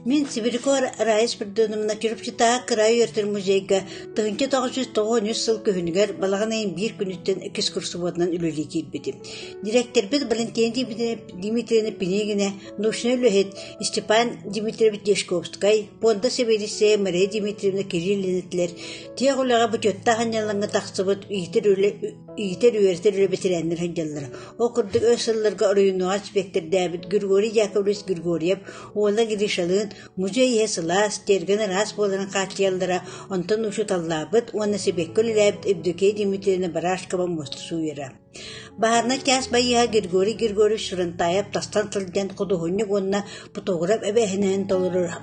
Мен Сибирикор Райс бірдөніміна жүріп житаға қырай өртір музейға 1990 сыл көхінігер балағанайын бір күніттен экскурсоводынан үлілі келбеді. Директор біз Валентин Дмитриевна Пенегіне, научный үліхет Степан Дмитриевич Дешковскай, Понда Северисе Мария Дмитриевна Кириллинетлер, тег олаға бұчетта ханялаңға тақсыбыт үйітер үйертер ветеринер ханялары. О күрдік өсіллерге орыйынуға спектр Дәбіт Григорий Яковлевич Григорьев, ола гиришалын музей есылас, терген рас боларын қатшиялдыра, онтан ұшы таллабыт, оны себеккіл ләбіт Эбдекей Дмитриевна Барашкова мосты суйыра. Бахарна кәс байыға Григорий Шырынтайып тастан сылден құдығынық онына бұтоғырап әбәхінен толырыр.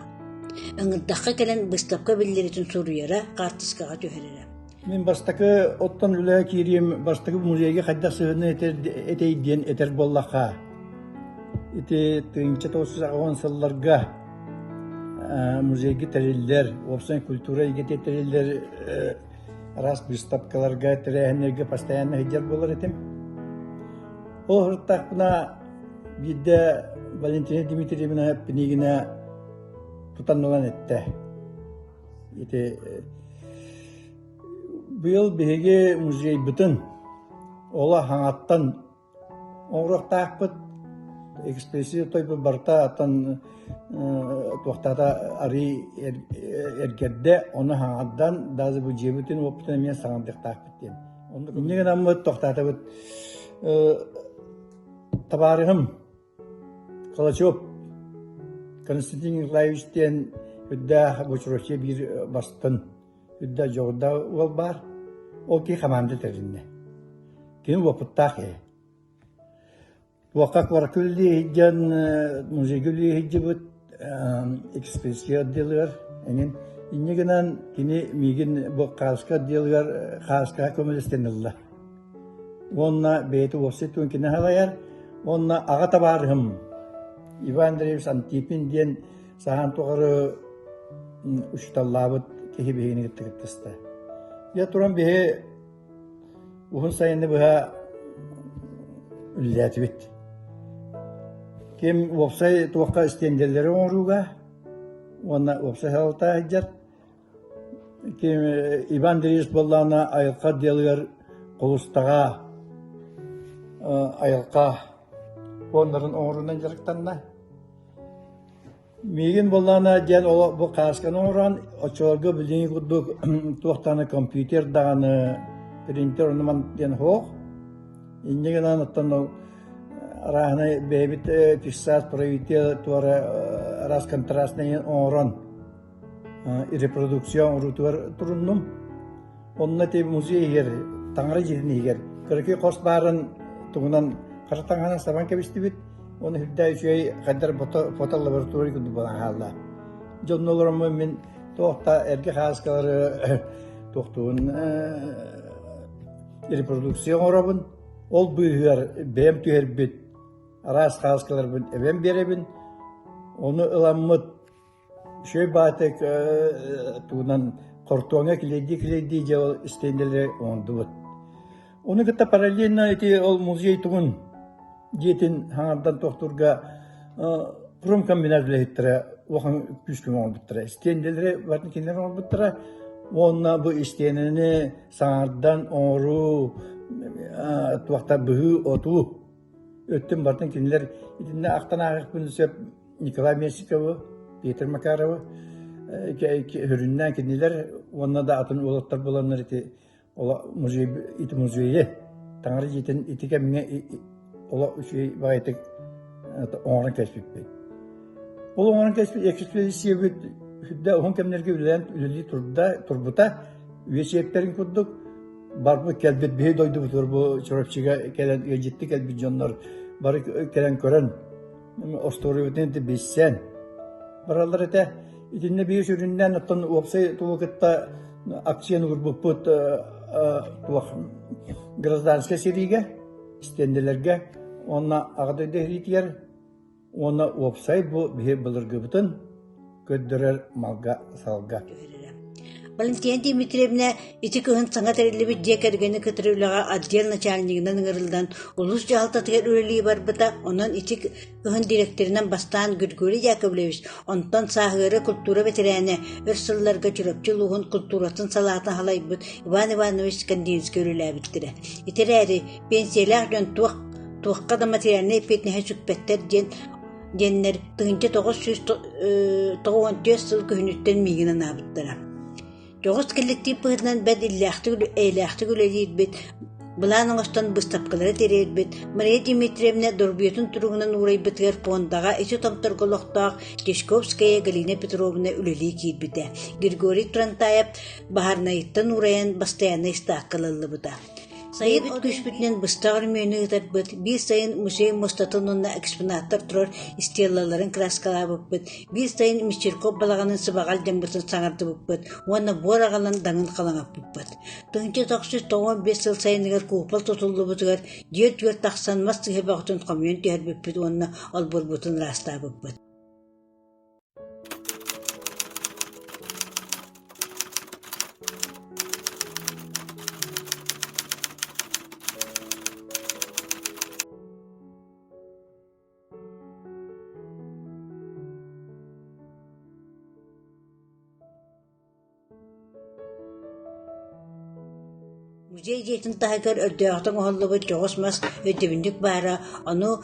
Үңірдаққа кәлін бұстапқа білдеретін суруяра, қартысқаға төхерері. Мен бастакы оттан үлі кирим, бастакы музейге қайда сығыны етейден етер боллақа. Ити 1990 сылларға музейге тәрелдер, опсан культура егете тәрелдер, раз выставкаларға тәрәхінерге постоянно хедер болар етім. Ол ғырттақ бұна бидді Валентина Дмитриевна Пенегина тұтан olan етті. Бұл беге музей бүтін, ола хаңаттан оңырақтақ бұд, экспрессия тойбы барта аттан туақтата ари әргерде, оны хаңаддан дазы бұл жебітін опытын мен сағандықтақ біттен. Үнеген амы тоқтата бұд табарығым Калачоп Константин Николаевичтен үдді бұчырөше бір бастын. Үдді жоғырда ол бар, ол кей қаманды тәрінне. Кейін опыттақ е. Уақақ бар күлді хеджен, музей күлді хеджі бұд, экспрессия делігер. Иннегінен кені меген бұл қасқа делігер, қасқа көмелестен ұлда. Онына бейті осы түн кені қалайар, онына аға табарығым. Иван Андреевич Антипин ден саған тоғыры үшталлабыд кеге бейгені кеттігіттісті. Я тұран бейе ұғын сайынды бұға үлләті бет. Кем опсай туаққа істендерлері оңыруға, онына опсай халта әйджат. Кем Иван Андреевич боллағына айылқа делігер қолыстаға айылқа онларын оңыруынан жарықтанна. Меген боллана ден бұл қасқан оңыран, очолғы білдеңі күрдік туақтаны компьютер дағаны принтер оныман ден хоқ. Иннеген анаттан рағыны бәйбіт писсас правитель туары рас контрастын оңыран репродукция оңыру туар тұрынным. Онына теп музей егер, таңыры жерін егер. Күріке қос барын тұғынан қаратаңғанын сабан кәбісті бет. Оны хүлді үшей қадар фотолаборатория күнді болан қалда. Жон оларымы мен тоқта әрге қағасқалары тоқтуын репродукция оңырабын. Ол бұйығар бәйім түйер бет. Арас қағасқаларбын әбәм беребін. Оны ыламмыд үшей батық туынан қортуаңа келейді жауыл істейінділі оңды бұд. Оны күтті параллельно ол музей тұғын Детин хаңардан тоқтурға промкомбинат білеттірі, оған күшкім оң бұттыра. Істенделері бардың кендері оң бұттыра. Онына бұл істенені саңардан оңыру, туақта бұғы оту. Өттім бардың кендері. Едінде ақтан ағық бүнісіп Николай Мерсиковы, Петр Макаровы, хүріннен кенделер, онына да атын олаттар боланлар ити музейі. Таңыры жетін итіке міңе ола үшей бағайтық оңырын кәспек бейді. Ол оңырын кәспек экспедиция бейд, хүдді оң кәмінерге үлілі тұрбыта, өсептерін күрдік, барбы кәлбет бейд ойды бұтыр бұл чорапшыға жетті кәлбет жонлар, бары кәлін көрін, осторы өтінді бейсен. Баралар әті, етінде бейіш үріннен ұттан опсай туықытта акцияны күрбіп гражданская сериге, стенделерге, онна ағадайды хритер, онна опсай бұл бейі бұлырғы бұтын көддірер малға салға. Валентина Дмитриевна ити кыһын саңа терилибит дие кэргэни кытырыылаға отдел начальнигынан ыңырылдан улус жалтатыгар үлелии барбыта, онон ити кыһын директоринан бастаан Григорий Яковлевич онтон сааһыгары культура ветераны өр сылларга чүрөпчү луһун культуратын салаатын халайбыт Иван Иванович Кандинский өрүлээбиттире. Итерээри пенсиялаах жон туаққа да материальный петнеһе сүкпеттер деннер тыгынча 994 сыл күһүнүттен миигинен аабыттара. Жоғыз коллектив пыһытынан бәд эйлээхтиг үлелиирбит, былаан оҥостон быстапкалары терээбит, Мария Дмитриевна дорбуетун туругунан уурайбытыгар фондага ичи томторголохтоох Дешковская Галина Петровна үлелии киирбите. Григорий Трантаев баһарнайыттан уурайан постоянный стааккалаллыбыта. Сайын күшбүтнен быстағыр мүйіні ұтарбыт, бір сайын музей мостатынына экспонаттар тұрар истеллаларын краскала бұппыт, бір сайын Мичерков балағанын сыбағал жамбытын саңарды бұппыт, оны бор ағалан даңын қалаңап бұппыт. 1995 сыл сайынығар купал тұтылды бұтығар, дер тақсанмас тұхе бағытын қомион түйер бұппыт, оны албыр бұтын раста бұппыт. Музей дейтін тағайгар өрдөғітің оғылыбы жоғысмас өтебіндік бара, оны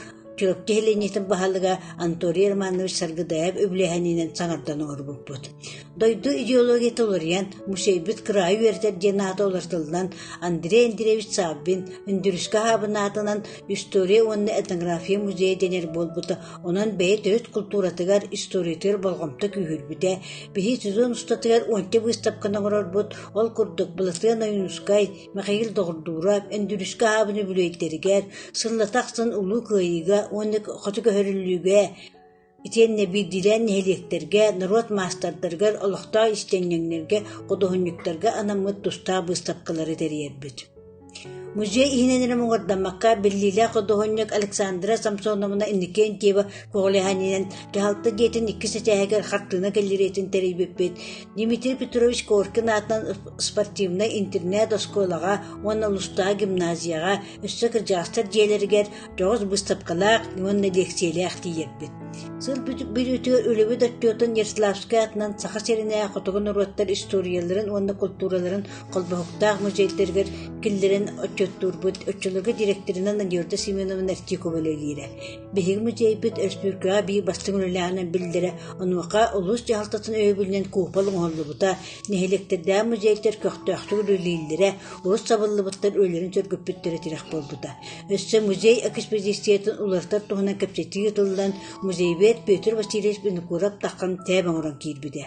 Чүрөпті хеленетин бахалыга Анатолий Романович Саргыдаев өблеханинен саңардан оғыр бұппыт. Дойду идеология толыриян мусейбіт кырайы өрдер денаты олартылдан Андрей Андреевич Саббин үндіріскі хабынатынан история онны этнография музейі денер болбыты. Онан бәйт өт культуратыгар историятыр болғымты күйірбіде. Бейі сезон ұстатыгар онте выставканы ғырар бұд. Ол күрдік бұлытыған ойынускай Михаил Доғырдурап үндіріскі хабыны бүлейтерігер сырлатақсын ұлы күйіға оны қоты көхіріліге итенне бидилен нехелектерге, народ мастардыргар, олықта истеннеңнерге, қодығыннықтарға анамыт тұста бұстапқалары дәрербіт. Музей ихненерім оңырдамаққа біллилі қодығыннық Александра Самсоновна инникен тебі қоғылыханинен жағалты дейтін 2 сәтәгер қартына кәліретін тәрейбеппет. Дмитрий Петрович Коркин атынан спортивный интернет осколаға, оны ұлыста гимназияға, үсті кіржастыр желергер, жоғыз бұстапқалақ, оны лекциялақ дейербет. Сыл бүрүтүгөр өлөбү даттыотун Ярославский атынан саха серине хотогон уруаттар историяларын, онны культураларын колбохуктаах музейлтергер киллерин отчеттурбут, отчолорга директоринан Надежда Семеновна Артикова лөлире. Бехиг музейбит Республика бии бастың үліләғынан білдері, онуақа улус жағалтатын өйбілінен купалың олыбыта, нехелектердә музейлтер көқтөқтүр үлілері, урус сабылыбыттар өлерін сөргөппіттері тирек болбыта. Өссі музей экспозициятын улартар туғынан кәпсеті етілден музейбет Петр Васильевич Бенукуров таққан тәбін оран кейірбіде.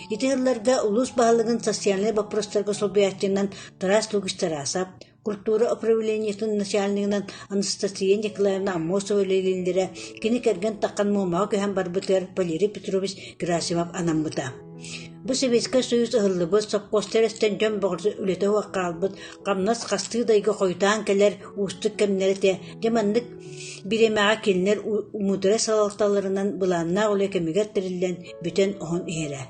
Итығыларға улус бағалығын социальный вопростарға солбияттеннан тарас лугистар асап, культура управлениятын начальнигынан Анастасия Николаевна Амосова лейлелері кені кәрген таққан мұмау көйін барбытыр Валерий Петрович Герасимов анамбыта. Бұл Советский Союз ығылыбыт, соппостер әстен жөн бұғырсы үлеті уаққалбыт, қамнас қасты дайғы қойтан кәлер ұстық кәмнері те, деманлық биремаға келінер умудыры салақталарынан бұланна олы кәмігер тірілден бүтін оғын ері.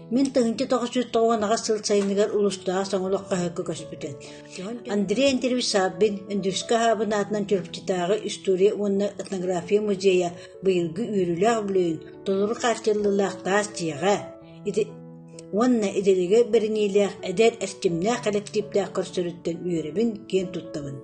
Мен тұғынты 990-ға сыл сайынығар ұлыстаға соңылыққа хөкі көсіп бүтін. Андрей Андреевич Саббин үндіріскі хабын атынан түріптітағы история онны этнография музея бұйылғы үйрілі бұлүйін толыры қартылылақ тас тияға. Онна иделеге бірінейлер әдер әстімне коллективтә көрсөріттен үйребін кен тұттабын.